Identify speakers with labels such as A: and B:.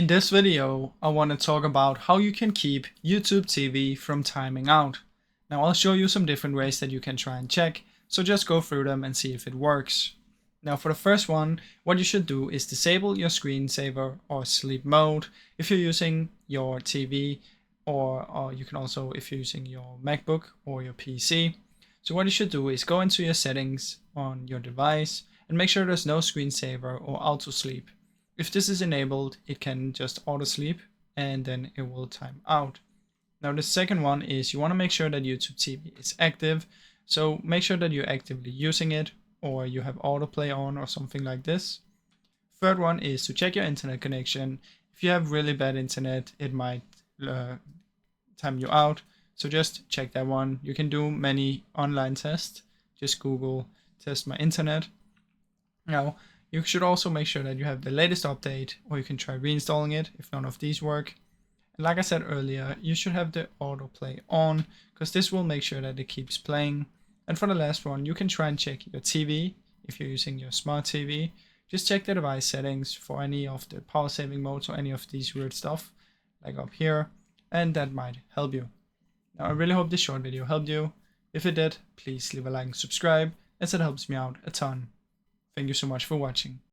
A: In this video, I want to talk about how you can keep YouTube TV from timing out. Now I'll show you some different ways that you can try and check, so just go through them and see if it works. Now for the first one, what you should do is disable your screensaver or sleep mode if you're using your TV, or you can also if you're using your MacBook or your PC. So what you should do is go into your settings on your device and make sure there's no screensaver or auto sleep. If this is enabled, it can just auto sleep and then it will time out. Now the second one is you want to make sure that YouTube TV is active. So make sure that you're actively using it or you have autoplay on or something like this. Third one is to check your internet connection. If you have really bad internet, it might time you out. So just check that one. You can do many online tests. Just Google test my internet. Now, you should also make sure that you have the latest update, or you can try reinstalling it if none of these work. And like I said earlier, you should have the autoplay on because this will make sure that it keeps playing. And for the last one, you can try and check your TV if you're using your smart TV. Just check the device settings for any of the power saving modes or any of these weird stuff like up here, and that might help you. Now I really hope this short video helped you. If it did, please leave a like and subscribe as it helps me out a ton. Thank you so much for watching.